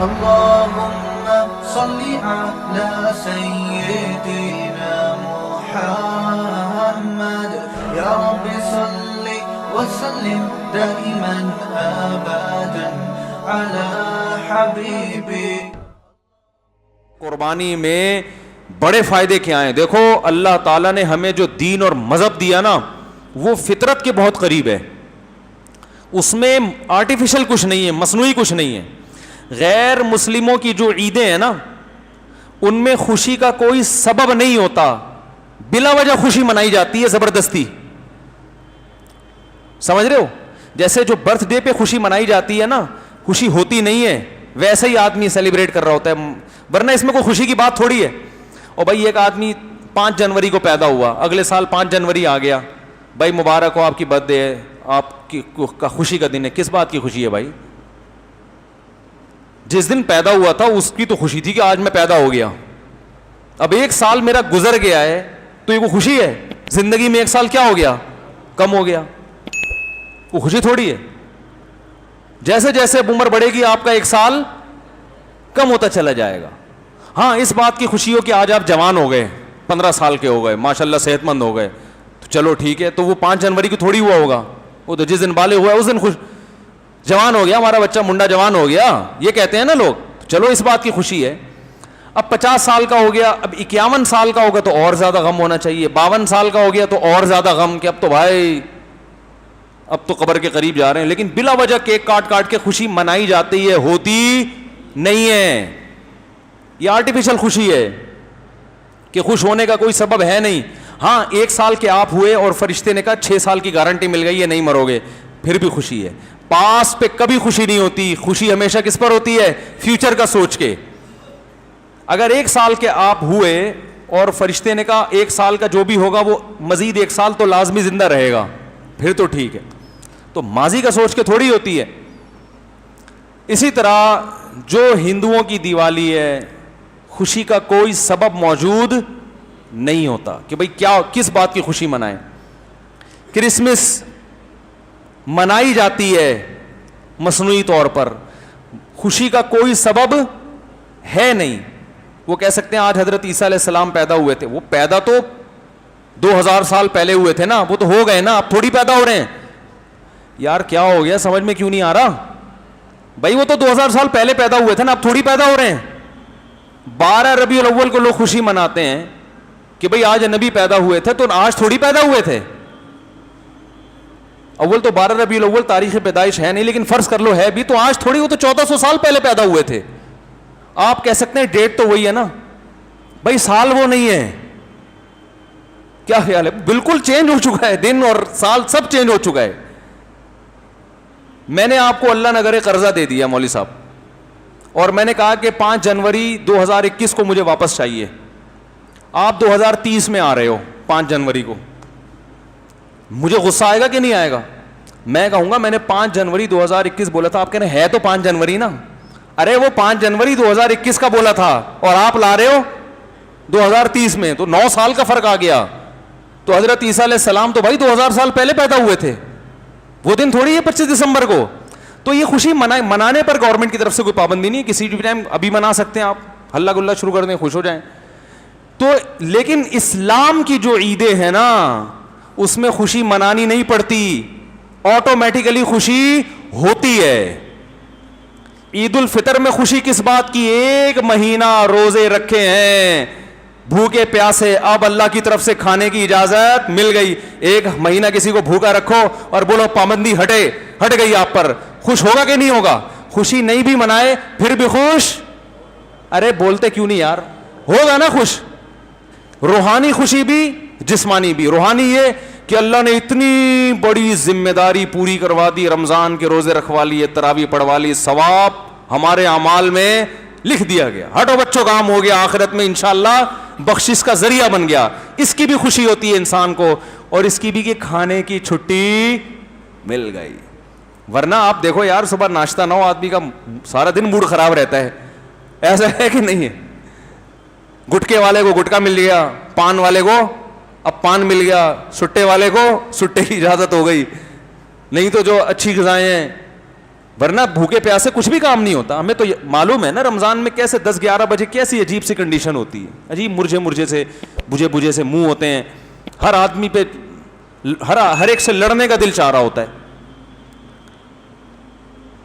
اللهم صل على سيدنا محمد يا رب صل وسلم دائما ابدا على حبيبي. قربانی میں بڑے فائدے کیا ہیں؟ دیکھو اللہ تعالیٰ نے ہمیں جو دین اور مذہب دیا نا وہ فطرت کے بہت قریب ہے. اس میں آرٹیفیشل کچھ نہیں ہے, مصنوعی کچھ نہیں ہے. غیر مسلموں کی جو عیدیں ہیں نا ان میں خوشی کا کوئی سبب نہیں ہوتا, بلا وجہ خوشی منائی جاتی ہے زبردستی. سمجھ رہے ہو؟ جیسے جو برتھ ڈے پہ خوشی منائی جاتی ہے نا, خوشی ہوتی نہیں ہے, ویسے ہی آدمی سیلیبریٹ کر رہا ہوتا ہے, ورنہ اس میں کوئی خوشی کی بات تھوڑی ہے. اور بھائی ایک آدمی 5 جنوری کو پیدا ہوا, اگلے سال 5 جنوری آ گیا, بھائی مبارک ہو آپ کی برتھ ڈے ہے, آپ کی خوشی کا دن ہے. کس بات کی خوشی ہے بھائی؟ جس دن پیدا ہوا تھا اس کی تو خوشی تھی کہ آج میں پیدا ہو گیا. اب 1 سال میرا گزر گیا ہے تو یہ کوئی خوشی ہے؟ زندگی میں 1 سال کیا ہو گیا؟ کم ہو گیا. وہ خوشی تھوڑی ہے. جیسے جیسے عمر بڑھے گی آپ کا 1 سال کم ہوتا چلا جائے گا. ہاں اس بات کی خوشی ہو کہ آج آپ جوان ہو گئے, 15 سال کے ہو گئے, ماشاءاللہ صحت مند ہو گئے, تو چلو ٹھیک ہے. تو وہ 5 جنوری کو تھوڑی ہوا ہوگا, وہ تو جس دن بالغ ہوا ہے اس دن خوش, جوان ہو گیا ہمارا بچہ, منڈا جوان ہو گیا, یہ کہتے ہیں نا لوگ. چلو اس بات کی خوشی ہے. اب 50 سال کا ہو گیا, اب 51 سال کا ہوگا تو اور زیادہ غم ہونا چاہیے. 52 سال کا ہو گیا تو اور زیادہ غم کہ اب تو بھائی اب تو قبر کے قریب جا رہے ہیں. لیکن بلا وجہ کیک کاٹ کاٹ کے خوشی منائی جاتی ہے, ہوتی نہیں ہے. یہ آرٹیفیشل خوشی ہے کہ خوش ہونے کا کوئی سبب ہے نہیں. ہاں 1 سال کے آپ ہوئے اور فرشتے نے کہا 6 سال کی گارنٹی مل گئی ہے, نہیں مرو گے, پھر بھی خوشی ہے. پاس پہ کبھی خوشی نہیں ہوتی. خوشی ہمیشہ کس پر ہوتی ہے؟ فیوچر کا سوچ کے. اگر 1 سال کے آپ ہوئے اور فرشتے نے کہا 1 سال کا جو بھی ہوگا وہ مزید 1 سال تو لازمی زندہ رہے گا, پھر تو ٹھیک ہے. تو ماضی کا سوچ کے تھوڑی ہوتی ہے. اسی طرح جو ہندوؤں کی دیوالی ہے, خوشی کا کوئی سبب موجود نہیں ہوتا کہ بھئی کیا کس بات کی خوشی منائیں. کرسمس منائی جاتی ہے مصنوعی طور پر, خوشی کا کوئی سبب ہے نہیں. وہ کہہ سکتے ہیں آج حضرت عیسیٰ علیہ السلام پیدا ہوئے تھے, وہ پیدا تو 2000 سال پہلے ہوئے تھے نا, وہ تو ہو گئے نا, اب تھوڑی پیدا ہو رہے ہیں. یار کیا ہو گیا, سمجھ میں کیوں نہیں آ رہا بھائی؟ وہ تو 2000 سال پہلے پیدا ہوئے تھے نا, اب تھوڑی پیدا ہو رہے ہیں. 12 ربیع الاول کو لوگ خوشی مناتے ہیں کہ بھئی آج نبی پیدا ہوئے تھے, تو آج تھوڑی پیدا ہوئے تھے. اول تو 12 ربیع الاول تاریخ پیدائش ہے نہیں, لیکن فرض کر لو ہے بھی, تو آج تھوڑی, وہ تو 1400 سال پہلے پیدا ہوئے تھے. آپ کہہ سکتے ہیں ڈیٹ تو وہی ہے نا بھائی, سال وہ نہیں ہے. کیا خیال ہے؟ بالکل چینج ہو چکا ہے, دن اور سال سب چینج ہو چکا ہے. میں نے آپ کو اللہ نہ کرے قرضہ دے دیا مولوی صاحب, اور میں نے کہا کہ 5 جنوری 2021 کو مجھے واپس چاہیے. آپ 2030 میں آ رہے ہو 5 جنوری کو, مجھے غصہ آئے گا کہ نہیں آئے گا؟ میں کہوں گا میں نے 5 جنوری 2021 بولا تھا, آپ کہہ رہے ہیں ہے تو 5 جنوری نا. ارے وہ 5 جنوری 2021 کا بولا تھا اور آپ لا رہے ہو 2030 میں, تو 9 سال کا فرق آ گیا. تو حضرت عیسیٰ علیہ السلام تو بھائی 2000 سال پہلے پیدا ہوئے تھے, وہ دن تھوڑی ہے 25 دسمبر کو. تو یہ خوشی منانے پر گورنمنٹ کی طرف سے کوئی پابندی نہیں ہے, کسی بھی ٹائم ابھی منا سکتے ہیں آپ, ہلہ گلہ شروع کر دیں, خوش ہو جائیں. تو لیکن اسلام کی جو عیدیں ہیں نا اس میں خوشی منانی نہیں پڑتی, آٹومیٹیکلی خوشی ہوتی ہے. عید الفطر میں خوشی کس بات کی؟ 1 مہینہ روزے رکھے ہیں, بھوکے پیاسے, اب اللہ کی طرف سے کھانے کی اجازت مل گئی. 1 مہینہ کسی کو بھوکا رکھو اور بولو پابندی ہٹ گئی آپ پر, خوش ہوگا کہ نہیں ہوگا؟ خوشی نہیں بھی منائے پھر بھی خوش. ارے بولتے کیوں نہیں یار, ہوگا نا خوش. روحانی خوشی بھی جسمانی بھی. روحانی یہ کہ اللہ نے اتنی بڑی ذمہ داری پوری کروا دی, رمضان کے روزے رکھوا لیے, تراویح پڑھوا لی, ثواب ہمارے اعمال میں لکھ دیا گیا, ہٹو بچوں کام ہو گیا, آخرت میں انشاءاللہ بخشش کا ذریعہ بن گیا. اس کی بھی خوشی ہوتی ہے انسان کو, اور اس کی بھی کہ کھانے کی چھٹی مل گئی. ورنہ آپ دیکھو یار, صبح ناشتہ نہ ہو آدمی کا سارا دن موڈ خراب رہتا ہے, ایسا ہے کہ نہیں ہے؟ گٹکے والے کو گٹکا مل گیا, پان والے کو اب پان مل گیا, سٹے والے کو سٹے کی اجازت ہو گئی. نہیں تو جو اچھی غذائیں ہیں ورنہ بھوکے پیاسے کچھ بھی کام نہیں ہوتا. ہمیں تو معلوم ہے نا رمضان میں کیسے 10-11 بجے کیسی عجیب سی کنڈیشن ہوتی ہے, عجیب مرجھے سے بجھے سے منہ ہوتے ہیں, ہر آدمی پہ ہر ایک سے لڑنے کا دل چاہ رہا ہوتا ہے.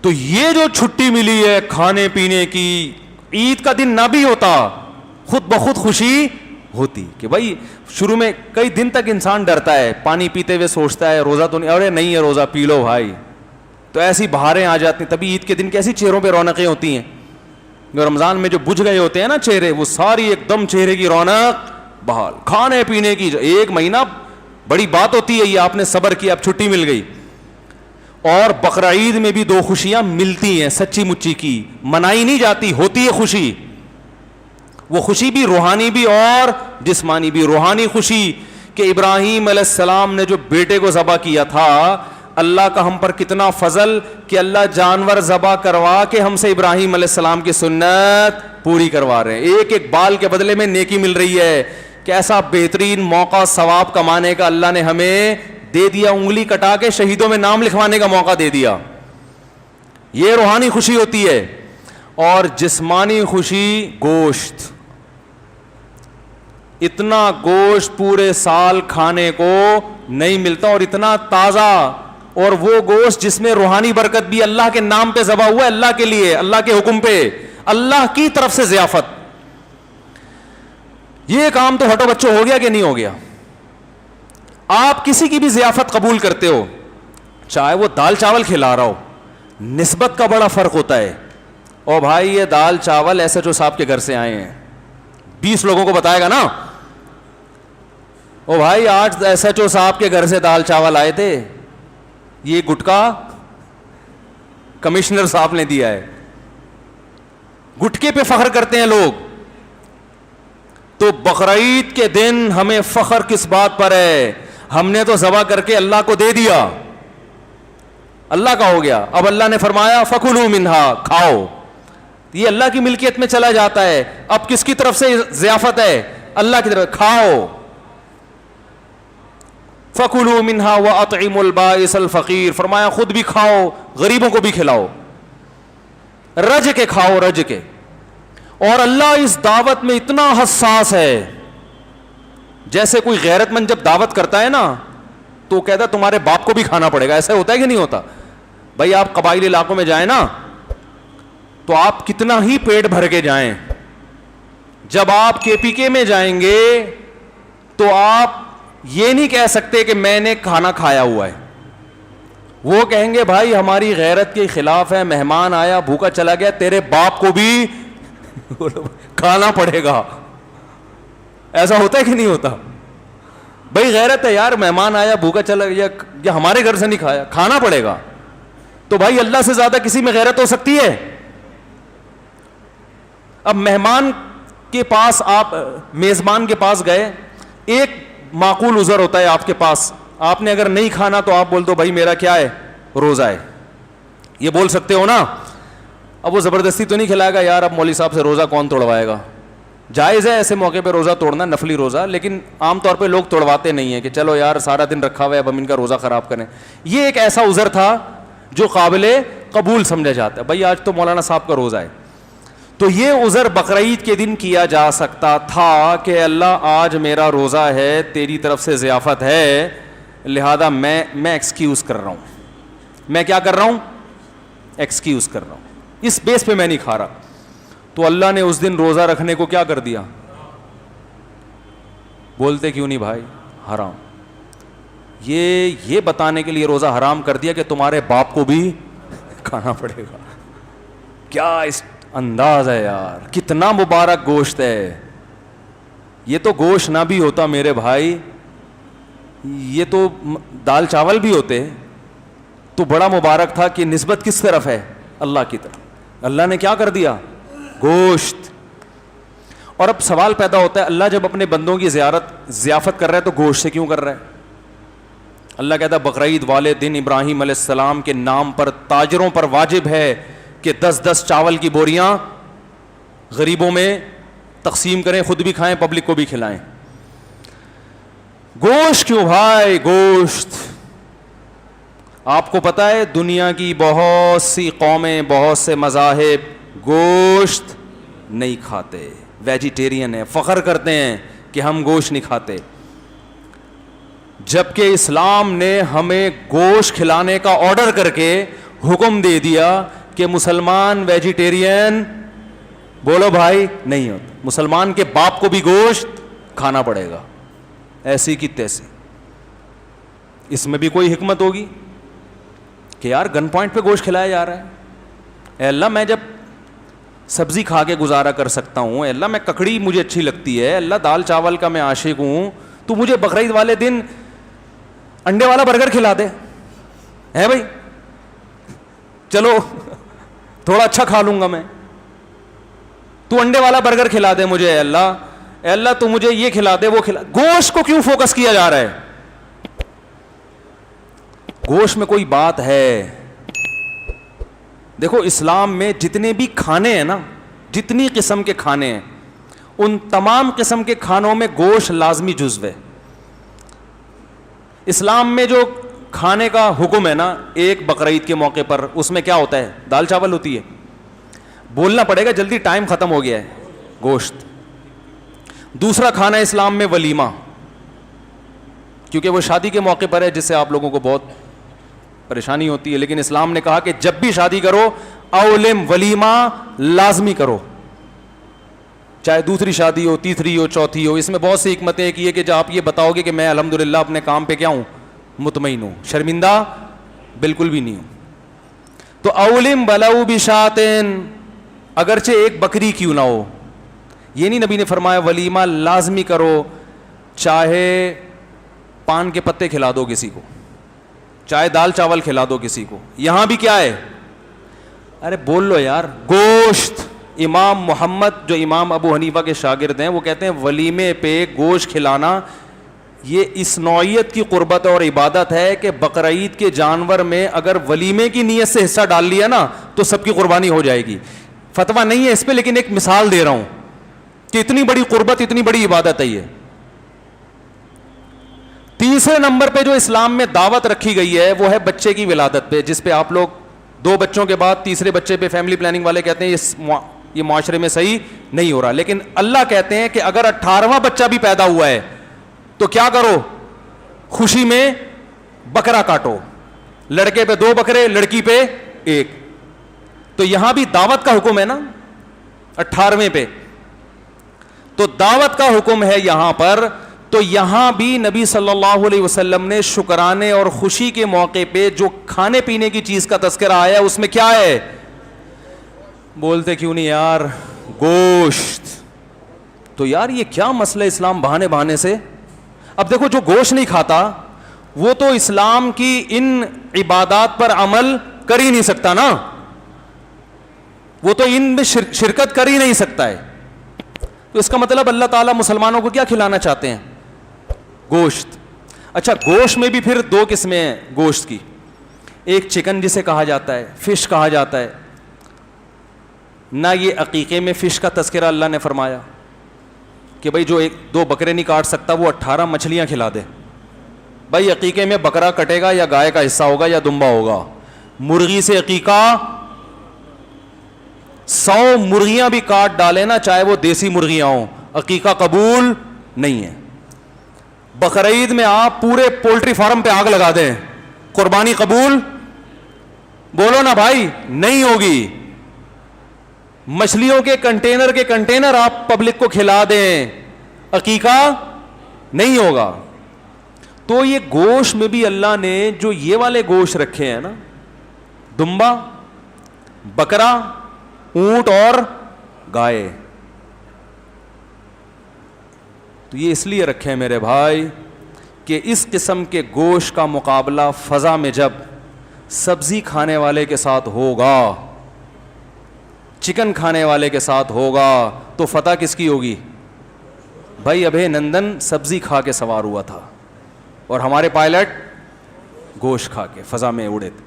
تو یہ جو چھٹی ملی ہے کھانے پینے کی, عید کا دن نہ بھی ہوتا خود بخود خوشی ہوتی کہ بھائی شروع میں کئی دن تک انسان ڈرتا ہے, پانی پیتے ہوئے سوچتا ہے روزہ تو نہیں, ارے نہیں ہے روزہ, پی لو بھائی. تو ایسی بہاریں آ جاتی ہیں. تبھی عید کے دن کیسی چہروں پہ رونقیں ہوتی ہیں. جو رمضان میں جو بجھ گئے ہوتے ہیں نا چہرے, وہ ساری ایک دم چہرے کی رونق بحال. کھانے پینے کی 1 مہینہ بڑی بات ہوتی ہے, یہ آپ نے صبر کیا, اب چھٹی مل گئی. اور بقرعید میں بھی 2 خوشیاں ملتی ہیں سچی مچی کی, منائی نہیں جاتی, ہوتی ہے خوشی. وہ خوشی بھی روحانی بھی اور جسمانی بھی. روحانی خوشی کہ ابراہیم علیہ السلام نے جو بیٹے کو ذبح کیا تھا, اللہ کا ہم پر کتنا فضل کہ اللہ جانور ذبح کروا کے ہم سے ابراہیم علیہ السلام کی سنت پوری کروا رہے ہیں. ایک ایک بال کے بدلے میں نیکی مل رہی ہے. کیسا بہترین موقع ثواب کمانے کا اللہ نے ہمیں دے دیا, انگلی کٹا کے شہیدوں میں نام لکھوانے کا موقع دے دیا. یہ روحانی خوشی ہوتی ہے. اور جسمانی خوشی گوشت, اتنا گوشت پورے سال کھانے کو نہیں ملتا, اور اتنا تازہ, اور وہ گوشت جس میں روحانی برکت بھی, اللہ کے نام پہ ذبح ہوا ہے, اللہ کے لیے, اللہ کے حکم پہ, اللہ کی طرف سے ضیافت. یہ کام تو ہٹو بچوں ہو گیا کہ نہیں ہو گیا؟ آپ کسی کی بھی ضیافت قبول کرتے ہو, چاہے وہ دال چاول کھلا رہا ہو, نسبت کا بڑا فرق ہوتا ہے. او بھائی یہ دال چاول ایس ایچ او صاحب کے گھر سے آئے ہیں, 20 لوگوں کو بتائے گا نا, او بھائی آج ایس ایچ او صاحب کے گھر سے دال چاول آئے تھے, یہ گٹکا کمشنر صاحب نے دیا ہے. گٹکے پہ فخر کرتے ہیں لوگ. تو بقرعید کے دن ہمیں فخر کس بات پر ہے؟ ہم نے تو ذبح کر کے اللہ کو دے دیا, اللہ کا ہو گیا. اب اللہ نے فرمایا فَكُلُوا مِنْهَا, کھاؤ. یہ اللہ کی ملکیت میں چلا جاتا ہے. اب کس کی طرف سے ضیافت ہے؟ اللہ کی طرف. کھاؤ. فَكُلُوا مِنْهَا وَأَطْعِمُوا الْبَائِسَ الْفَقِيرَ, فرمایا خود بھی کھاؤ, غریبوں کو بھی کھلاؤ, رج کے کھاؤ, رج کے. اور اللہ اس دعوت میں اتنا حساس ہے, جیسے کوئی غیرت مند جب دعوت کرتا ہے نا تو کہتا ہے تمہارے باپ کو بھی کھانا پڑے گا. ایسا ہوتا ہے کہ نہیں ہوتا؟ بھائی آپ قبائلی علاقوں میں جائیں نا تو آپ کتنا ہی پیٹ بھر کے جائیں, جب آپ کے پی کے میں جائیں گے تو آپ یہ نہیں کہہ سکتے کہ میں نے کھانا کھایا ہوا ہے. وہ کہیں گے بھائی ہماری غیرت کے خلاف ہے, مہمان آیا بھوکا چلا گیا, تیرے باپ کو بھی کھانا پڑے گا. ایسا ہوتا ہے کہ نہیں ہوتا؟ بھائی غیرت ہے یار, مہمان آیا بھوکا چلا گیا, یا ہمارے گھر سے نہیں کھایا, کھانا پڑے گا. تو بھائی اللہ سے زیادہ کسی میں غیرت ہو سکتی ہے؟ اب مہمان کے پاس, آپ میزبان کے پاس گئے, ایک معقول عذر ہوتا ہے آپ کے پاس, آپ نے اگر نہیں کھانا تو آپ بول دو بھائی میرا کیا ہے, روزہ ہے, یہ بول سکتے ہو نا. اب وہ زبردستی تو نہیں کھلائے گا یار, اب مولوی صاحب سے روزہ کون توڑوائے گا. جائز ہے ایسے موقع پہ روزہ توڑنا, نفلی روزہ, لیکن عام طور پہ لوگ توڑواتے نہیں ہیں کہ چلو یار سارا دن رکھا ہوا ہے اب ہم ان کا روزہ خراب کریں. یہ ایک ایسا عذر تھا جو قابل قبول سمجھا جاتا ہے, بھائی آج تو مولانا صاحب کا روزہ ہے. تو یہ عذر بقرعید کے دن کیا جا سکتا تھا کہ اللہ آج میرا روزہ ہے, تیری طرف سے ضیافت ہے, لہذا میں ایکسکیوز کر رہا ہوں. میں کیا کر رہا ہوں؟ ایکسکیوز کر رہا ہوں, اس بیس پہ میں نہیں کھا رہا. تو اللہ نے اس دن روزہ رکھنے کو کیا کر دیا؟ بولتے کیوں نہیں بھائی؟ حرام. یہ بتانے کے لیے روزہ حرام کر دیا کہ تمہارے باپ کو بھی کھانا پڑے گا. کیا اس انداز ہے یار, کتنا مبارک گوشت ہے. یہ تو گوشت نہ بھی ہوتا میرے بھائی, یہ تو دال چاول بھی ہوتے تو بڑا مبارک تھا. کہ نسبت کس طرف ہے؟ اللہ کی طرف. اللہ نے کیا کر دیا؟ گوشت. اور اب سوال پیدا ہوتا ہے, اللہ جب اپنے بندوں کی ضیافت کر رہا ہے تو گوشت سے کیوں کر رہا ہے؟ اللہ کہتا ہے بقرعید والے دن ابراہیم علیہ السلام کے نام پر تاجروں پر واجب ہے کہ 10 چاول کی بوریاں غریبوں میں تقسیم کریں, خود بھی کھائیں, پبلک کو بھی کھلائیں. گوشت کیوں بھائی؟ گوشت آپ کو پتا ہے دنیا کی بہت سی قومیں, بہت سے مذاہب گوشت نہیں کھاتے, ویجیٹیرین ہیں, فخر کرتے ہیں کہ ہم گوشت نہیں کھاتے, جبکہ اسلام نے ہمیں گوشت کھلانے کا آرڈر کر کے حکم دے دیا کہ مسلمان ویجیٹیرین بولو بھائی نہیں ہوتا, مسلمان کے باپ کو بھی گوشت کھانا پڑے گا, ایسی کی تیسی. اس میں بھی کوئی حکمت ہوگی کہ یار گن پوائنٹ پہ گوشت کھلایا جا رہا ہے. اے اللہ میں جب سبزی کھا کے گزارا کر سکتا ہوں, اے اللہ میں ککڑی مجھے اچھی لگتی ہے, اللہ دال چاول کا میں عاشق ہوں, تو مجھے بقرعید والے دن انڈے والا برگر کھلا دے ہے بھائی, چلو تھوڑا اچھا کھا لوں گا میں, تو انڈے والا برگر کھلا دے مجھے, اے اللہ تو مجھے یہ کھلا دے وہ کھلا. گوشت کو کیوں فوکس کیا جا رہا ہے؟ گوشت میں کوئی بات ہے. دیکھو اسلام میں جتنے بھی کھانے ہیں نا, جتنی قسم کے کھانے ہیں, ان تمام قسم کے کھانوں میں گوشت لازمی جزو ہے. اسلام میں جو کھانے کا حکم ہے نا, ایک بقرعید کے موقع پر اس میں کیا ہوتا ہے؟ دال چاول ہوتی ہے. بولنا پڑے گا جلدی, ٹائم ختم ہو گیا ہے. گوشت. دوسرا کھانا اسلام میں ولیمہ, کیونکہ وہ شادی کے موقع پر ہے جس سے آپ لوگوں کو بہت پریشانی ہوتی ہے, لیکن اسلام نے کہا کہ جب بھی شادی کرو اولم ولیمہ لازمی کرو, چاہے دوسری شادی ہو, تیسری ہو, چوتھی ہو. اس میں بہت سی حکمتیں ایک یہ کہ جب آپ یہ بتاؤ گے کہ میں الحمدللہ اپنے کام پہ کیا ہوں, مطمئن ہوں, شرمندہ بالکل بھی نہیں ہوں, تو اولم بلو بشاتن, اگرچہ ایک بکری کیوں نہ ہو. یہ نہیں نبی نے فرمایا ولیمہ لازمی کرو, چاہے پان کے پتے کھلا دو کسی کو, چاہے دال چاول کھلا دو کسی کو. یہاں بھی کیا ہے؟ ارے بول لو یار, گوشت. امام محمد جو امام ابو حنیفہ کے شاگرد ہیں وہ کہتے ہیں ولیمے پہ گوشت کھلانا یہ اس نوعیت کی قربت اور عبادت ہے کہ بقرعید کے جانور میں اگر ولیمے کی نیت سے حصہ ڈال لیا نا تو سب کی قربانی ہو جائے گی. فتویٰ نہیں ہے اس پہ, لیکن ایک مثال دے رہا ہوں کہ اتنی بڑی قربت, اتنی بڑی عبادت ہے یہ. تیسرے نمبر پہ جو اسلام میں دعوت رکھی گئی ہے وہ ہے بچے کی ولادت پہ, جس پہ آپ لوگ 2 بچوں کے بعد تیسرے بچے پہ فیملی پلاننگ والے کہتے ہیں یہ معاشرے میں صحیح نہیں ہو رہا. لیکن اللہ کہتے ہیں کہ اگر 18واں بچہ بھی پیدا ہوا ہے تو کیا کرو, خوشی میں بکرا کاٹو. لڑکے پہ 2 بکرے, لڑکی پہ 1. تو یہاں بھی دعوت کا حکم ہے نا 18ویں پہ, تو دعوت کا حکم ہے یہاں پر. تو یہاں بھی نبی صلی اللہ علیہ وسلم نے شکرانے اور خوشی کے موقع پہ جو کھانے پینے کی چیز کا تذکرہ آیا ہے اس میں کیا ہے؟ بولتے کیوں نہیں یار, گوشت. تو یار یہ کیا مسئلہ اسلام بہانے سے. اب دیکھو جو گوشت نہیں کھاتا وہ تو اسلام کی ان عبادات پر عمل کر ہی نہیں سکتا نا, وہ تو ان میں شرکت کر ہی نہیں سکتا ہے. تو اس کا مطلب اللہ تعالیٰ مسلمانوں کو کیا کھلانا چاہتے ہیں؟ گوشت. اچھا گوشت میں بھی پھر 2 قسمیں ہیں گوشت کی. ایک چکن جسے کہا جاتا ہے, فش کہا جاتا ہے. نہ یہ عقیقے میں فش کا تذکرہ اللہ نے فرمایا کہ بھائی جو 1-2 بکرے نہیں کاٹ سکتا وہ 18 مچھلیاں کھلا دے. بھائی عقیقے میں بکرا کٹے گا یا گائے کا حصہ ہوگا یا دمبا ہوگا. مرغی سے عقیقہ 100 مرغیاں بھی کاٹ ڈالے نا, چاہے وہ دیسی مرغیاں ہوں, عقیقہ قبول نہیں ہے. بقرعید میں آپ پورے پولٹری فارم پہ آگ لگا دیں, قربانی قبول بولو نا بھائی, نہیں ہوگی. مچھلیوں کے کنٹینر آپ پبلک کو کھلا دیں, عقیقہ نہیں ہوگا. تو یہ گوشت میں بھی اللہ نے جو یہ والے گوشت رکھے ہیں نا, دمبا, بکرا, اونٹ اور گائے, تو یہ اس لیے رکھے ہیں میرے بھائی کہ اس قسم کے گوشت کا مقابلہ فضا میں جب سبزی کھانے والے کے ساتھ ہوگا, چکن کھانے والے کے ساتھ ہوگا, تو فتح کس کی ہوگی؟ بھائی ابھے نندن سبزی کھا کے سوار ہوا تھا اور ہمارے پائلٹ گوشت کھا کے فضا میں اڑے تھے.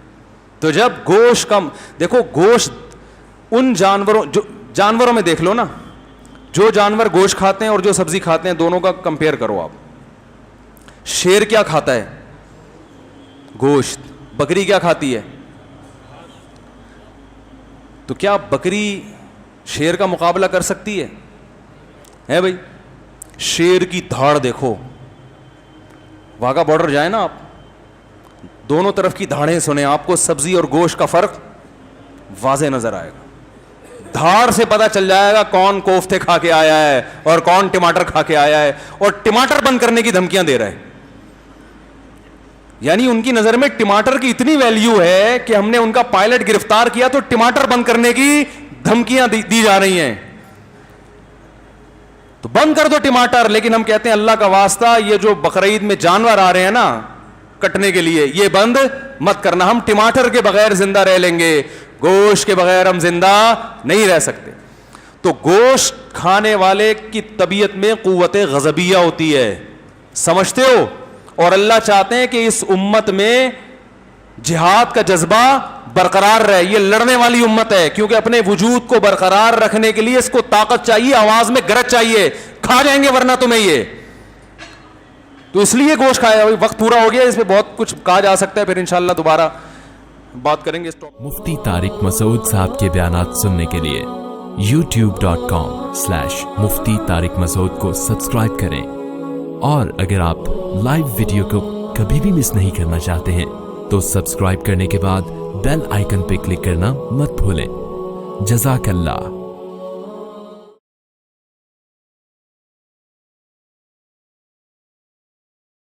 تو جب گوشت کم, دیکھو گوشت ان جانوروں میں دیکھ لو نا, جو جانور گوشت کھاتے ہیں اور جو سبزی کھاتے ہیں دونوں کا کمپیئر کرو آپ. شیر کیا کھاتا ہے؟ گوشت. بکری کیا کھاتی ہے؟ تو کیا بکری شیر کا مقابلہ کر سکتی ہے بھائی؟ شیر کی دھاڑ دیکھو, واگا بارڈر جائیں نا آپ, دونوں طرف کی دھاڑیں سنیں, آپ کو سبزی اور گوشت کا فرق واضح نظر آئے گا. دھاڑ سے پتا چل جائے گا کون کوفتے کھا کے آیا ہے اور کون ٹماٹر کھا کے آیا ہے, اور ٹماٹر بند کرنے کی دھمکیاں دے رہا ہے. یعنی ان کی نظر میں ٹماٹر کی اتنی ویلیو ہے کہ ہم نے ان کا پائلٹ گرفتار کیا تو ٹماٹر بند کرنے کی دھمکیاں دی جا رہی ہیں. تو بند کر دو ٹماٹر, لیکن ہم کہتے ہیں اللہ کا واسطہ یہ جو بقرعید میں جانور آ رہے ہیں نا کٹنے کے لیے, یہ بند مت کرنا, ہم ٹماٹر کے بغیر زندہ رہ لیں گے, گوشت کے بغیر ہم زندہ نہیں رہ سکتے. تو گوشت کھانے والے کی طبیعت میں قوت غضبیہ ہوتی ہے, سمجھتے ہو؟ اور اللہ چاہتے ہیں کہ اس امت میں جہاد کا جذبہ برقرار رہے. یہ لڑنے والی امت ہے, کیونکہ اپنے وجود کو برقرار رکھنے کے لیے اس کو طاقت چاہیے, آواز میں گرج چاہیے, کھا جائیں گے ورنہ تمہیں یہ. تو اس لیے گوشت کھایا. وقت پورا ہو گیا, اس پہ بہت کچھ کہا جا سکتا ہے, پھر انشاءاللہ دوبارہ بات کریں گے. مفتی طارق مسعود صاحب کے بیانات سننے کے لیے youtube.com/مفتی طارق مسعود کو سبسکرائب کریں, اور اگر آپ لائیو ویڈیو کو کبھی بھی مس نہیں کرنا چاہتے ہیں تو سبسکرائب کرنے کے بعد بیل آئیکن پہ کلک کرنا مت بھولیں. جزاک اللہ.